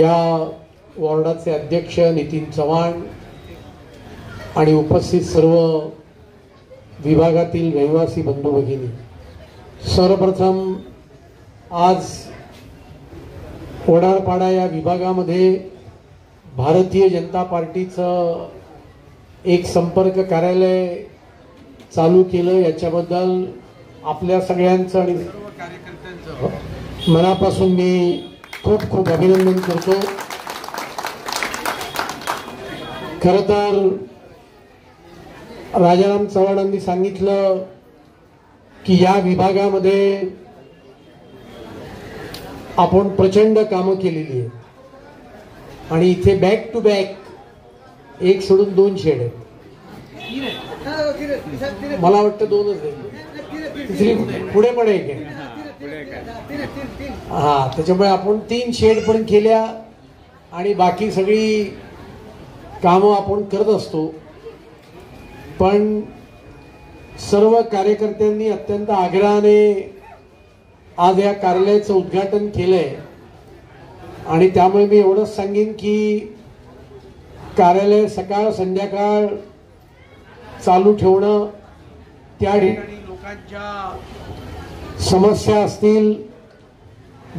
या वॉर्डाचे अध्यक्ष नितीन चव्हाण आणि उपस्थित सर्व विभागातील रहिवासी बंधू भगिनी, सर्वप्रथम आज वडारपाडा या विभागामध्ये भारतीय जनता पार्टीचं एक संपर्क कार्यालय चालू केलं, याच्याबद्दल आपल्या सगळ्यांचं आणि सर्व कार्यकर्त्यांचं मनापासून मी खूप खूप अभिनंदन करतो। खरं तर राजाराम चव्हाणांनी सांगितलं की या विभागामध्ये आपण प्रचंड कामं केलेली आहेत आणि इथे बॅक टू बॅक एक सोडून दोन शेड आहेत, मला वाटतं दोनच आहे, तिसरी पुढे पण एक आहे। हा, त्याच्यामुळे आपण 3 शेड पण केल्या आणि बाकी सगळी कामं आपण करत असतो। पण सर्व कार्यकर्त्यांनी अत्यंत आग्रहाने आज या कार्यालयाचं उद्घाटन केलंय आणि त्यामुळे मी एवढंच सांगेन की कार्यालय सकाळ संध्याकाळ चालू ठेवणं, त्या ठिकाणी लोकांच्या समस्या असतील,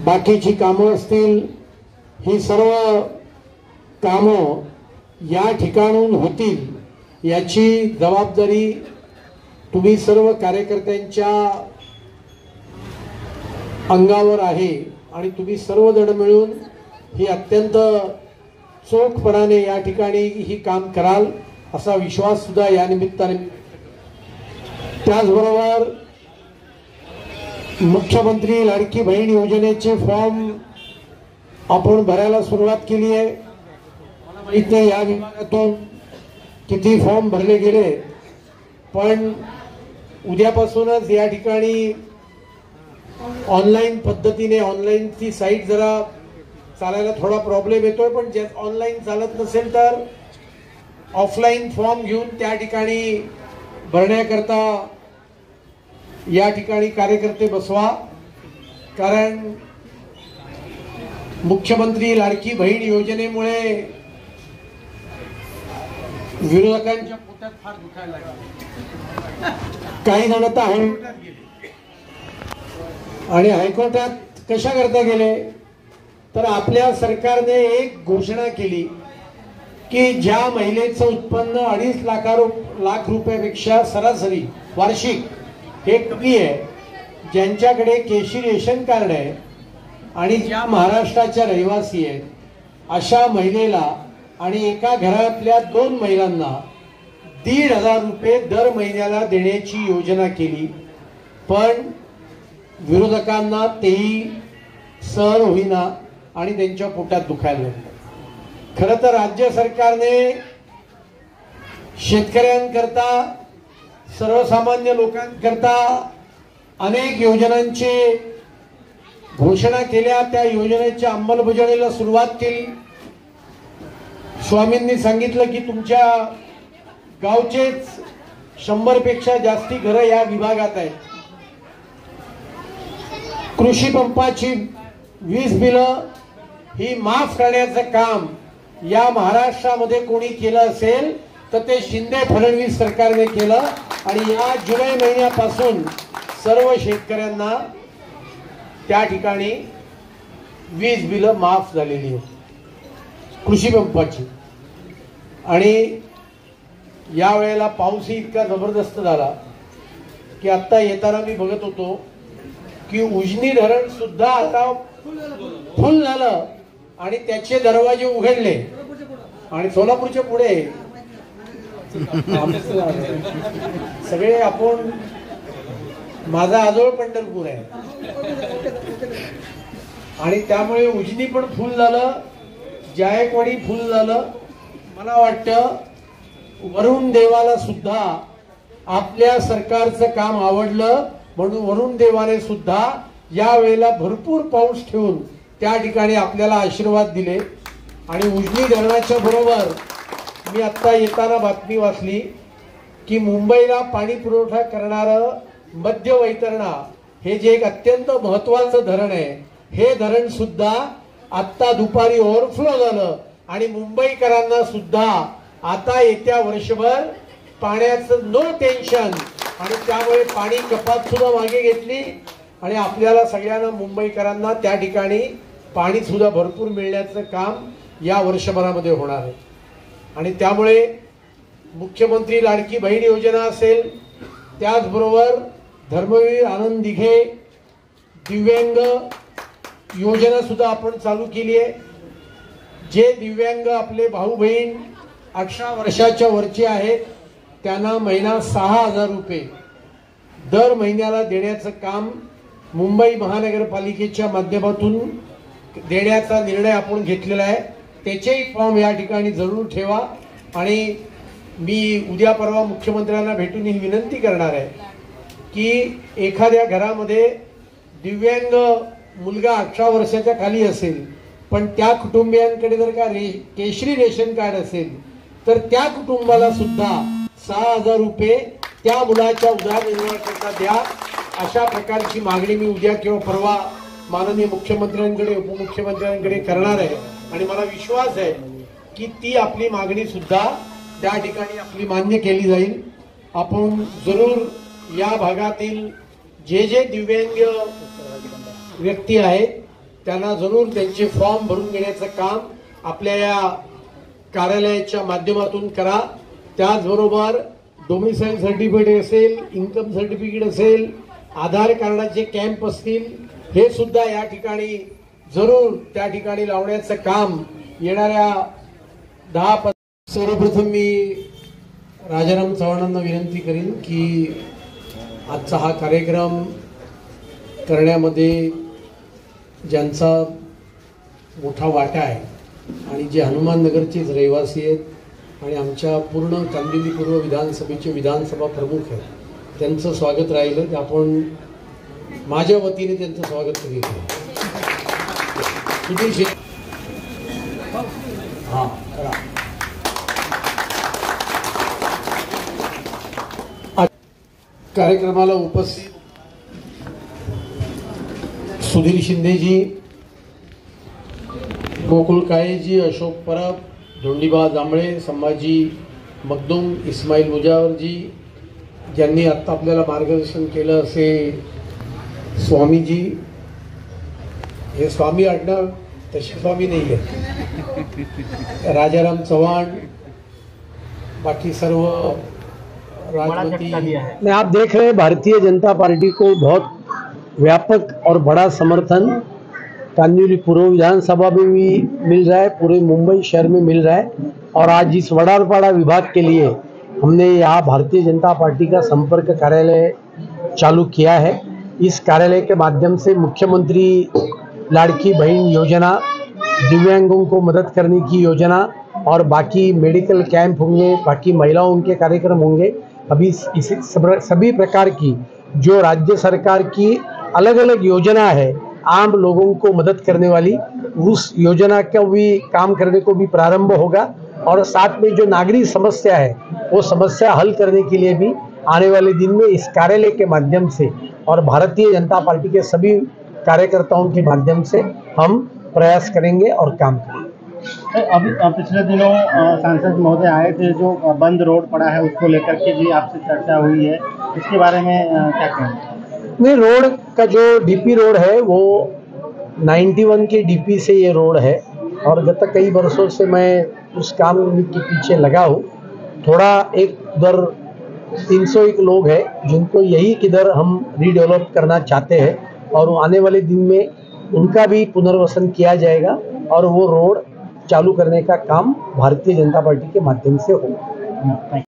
बाकीची कामं असतील, ही सर्व कामं या ठिकाणून होतील याची जबाबदारी तुम्ही सर्व कार्यकर्त्यांच्या अंगावर आहे आणि तुम्ही सर्वजण मिळून ही अत्यंत चोखपणाने या ठिकाणी ही काम कराल असा विश्वास सुद्धा या निमित्ताने। त्याचबरोबर मुख्यमंत्री लाडकी बहीण योजनेचे फॉर्म आपण भरायला सुरुवात केली आहे। मला माहित नाही या विभागातून किती फॉर्म भरले गेले, पण उद्यापासूनच या ठिकाणी ऑनलाईन पद्धतीने, ऑनलाईनची साईट जरा चालायला थोडा प्रॉब्लेम येतोय, पण जे ऑनलाईन चालत नसेल तर ऑफलाईन फॉर्म घेऊन त्या ठिकाणी भरण्याकरता या ठिकाणी कार्यकर्ते बसवा। कारण मुख्यमंत्री लाडकी बहीण योजनेमुळे विरोधकांच्या पोटात फार दुखायला लागले, काही जण तर हायकोर्टात गेले आणि हायकोर्टात कशा करता गेले तर आपल्या सरकारने एक घोषणा केली की ज्या महिलेचं उत्पन्न 2.5 लाख रुपयापेक्षा सरासरी वार्षिक हे कमी आहे, ज्यांच्याकडे केशी रेशन कार्ड आहे आणि ज्या महाराष्ट्राच्या रहिवासी आहेत, अशा महिलेला आणि एका घरातल्या 2 महिलांना 1,500 रुपये दर महिन्याला देण्याची योजना केली। पण विरोधकांना तेही सहन होईना आणि त्यांच्या पोटात दुखायला लागलं। खरं तर राज्य सरकारने शेतकऱ्यांकरता, सर्वसामान्य लोकांकरता अनेक योजनांची घोषणा केल्या, त्या योजनेच्या अंमलबजावणीला सुरुवात केली। स्वामींनी सांगितलं की तुमच्या गावचेच 100 पेक्षा जास्ती घरं या विभागात आहेत। कृषी पंपाची वीज बिलं ही माफ करण्याचं काम या महाराष्ट्रामध्ये कोणी केलं असेल तर ते शिंदे फडणवीस सरकारने केलं आणि या जुलै महिन्यापासून सर्व शेतकऱ्यांना त्या ठिकाणी वीज बिलं माफ झालेली आहेत कृषी पंपाची। आणि यावेळेला पाऊसही इतका जबरदस्त झाला की आता येताना मी बघत होतो की उजनी धरण सुद्धा आता फुल झालं आणि त्याचे दरवाजे उघडले आणि सोलापूरच्या पुढे सगळे आपण, माझा आजोळ पंढरपूर आहे आणि त्यामुळे उजनी पण फुल झालं, जायकवाडी फुल झालं। मला वाटतं वरुण देवाला सुद्धा आपल्या सरकारचं काम आवडलं म्हणून वरुण देवाने सुद्धा या वेळेला भरपूर पाऊस ठेवून त्या ठिकाणी आपल्याला आशीर्वाद दिले। आणि उजनी धरणाच्या बरोबर मी आता येताना बातमी वाचली की मुंबईला पाणी पुरवठा करणारं मध्य वैतरणा हे जे एक अत्यंत महत्त्वाचं धरण आहे, हे धरण सुद्धा आत्ता दुपारी ओव्हरफ्लो झालं आणि मुंबईकरांना सुद्धा आता येत्या वर्षभर पाण्याचं नो टेन्शन आणि त्यामुळे पाणी कपात सुद्धा मागे घेतली आणि आपल्याला सगळ्यांना मुंबईकरांना त्या ठिकाणी पाणी सुद्धा भरपूर मिळण्याचं काम या वर्षभरामध्ये होणार आहे। आणि त्यामुळे मुख्यमंत्री लाडकी बहीण योजना असेल, त्याचबरोबर धर्मवीर आनंद दिघे दिव्यांग योजना सुद्धा आपण चालू केली आहे। जे दिव्यांग आपले भाऊ बहीण 18 वर्षाच्या वरचे आहेत त्यांना महिना 6,000 रुपये दर महिन्याला देण्याचं काम मुंबई महानगरपालिकेच्या माध्यमातून देण्याचा निर्णय आपण घेतलेला आहे। त्याचेही फॉर्म या ठिकाणी जरूर ठेवा आणि मी उद्या परवा मुख्यमंत्र्यांना भेटून ही विनंती करणार आहे की एखाद्या घरामध्ये दिव्यांग मुलगा 18 वर्षाच्या खाली असेल पण त्या कुटुंबियांकडे जर का केशरी रेशन कार्ड असेल तर त्या कुटुंबाला सुद्धा 6,000 रुपये त्या मुलाच्या उदरनिर्वाहाकरता द्या, अशा प्रकारची मागणी मी उद्या किंवा परवा माननीय मुख्यमंत्र्यांकडे उपमुख्यमंत्र्यांकडे करणार आहे आणि मला विश्वास आहे की ती आपली मागणी सुद्धा त्या ठिकाणी आपली मान्य केली जाईल। आपण जरूर या भागातील जे दिव्यांग व्यक्ती आहेत त्यांना जरूर त्यांचे फॉर्म भरून घेण्याचं काम आपल्या या कार्यालयाच्या माध्यमातून करा। त्याचबरोबर डोमिसाइल सर्टिफिकेट असेल, इन्कम सर्टिफिकेट असेल, आधार कार्डाचे कॅम्प असतील, हे सुद्धा या ठिकाणी जरूर त्या ठिकाणी लावण्याचं काम येणाऱ्या 10 सर्वप्रथम मी राजाराम चव्हाणांना विनंती करीन की आजचा हा कार्यक्रम करण्यामध्ये ज्यांचा मोठा वाटा आहे आणि जे हनुमाननगरचेच रहिवासी आहेत आणि आमच्या पूर्ण कांदिवली पूर्व विधानसभेचे विधानसभा प्रमुख आहेत त्यांचं स्वागत राहिलं, आपण माझ्या वतीने त्यांचं स्वागत करीत हां कार्यक्रमाला उपस्थित सुधीर शिंदेजी, गोकुळ काळेजी, अशोक परब, धोंडीबा जांभळे, संभाजी मगदुम, इस्माईल मुजावरजी, ज्यांनी आत्ता आपल्याला मार्गदर्शन केलं असे स्वामीजी, हे स्वामी आडनाव तसे स्वामी नाही आहे, राजाराम चव्हाण, बाकी सर्व राजमती। आप देख रहे हैं भारतीय जनता पार्टी को बहुत व्यापक और बड़ा समर्थन कांदिवली पूर्व विधानसभा में भी मिल रहा है, पूरे मुंबई शहर में मिल रहा है। और आज इस वडारपाड़ा विभाग के लिए हमने यहाँ भारतीय जनता पार्टी का संपर्क कार्यालय चालू किया है। इस कार्यालय के माध्यम से मुख्यमंत्री लाड़की बहन योजना, दिव्यांगों को मदद करने की योजना और बाकी मेडिकल कैंप होंगे, बाकी महिलाओं के कार्यक्रम होंगे। अभी इसी सभी प्रकार की जो राज्य सरकार की अलग अलग योजना है आम लोगों को मदद करने वाली, उस योजना का भी काम करने को भी प्रारंभ होगा। और साथ में जो नागरिक समस्या है वो समस्या हल करने के लिए भी आने वाले दिन में इस कार्यालय के माध्यम से और भारतीय जनता पार्टी के सभी कार्यकर्ताओं के माध्यम से हम प्रयास करेंगे और काम करेंगे। अभी पिछले दिनों सांसद महोदय आए थे, जो बंद रोड पड़ा है उसको लेकर के भी आपसे चर्चा हुई है, इसके बारे में क्या कहेंगे? नहीं, रोड का जो डीपी रोड है वो 91 के डीपी से ये रोड है और गत कई वर्षों से मैं उस काम के पीछे लगा हूँ। थोड़ा एक उधर 301 लोग हैं जिनको यही किधर हम रीडेवलप करना चाहते हैं और आने वाले दिन में उनका भी पुनर्वसन किया जाएगा और वो रोड चालू करने का काम भारतीय जनता पार्टी के माध्यम से होगा।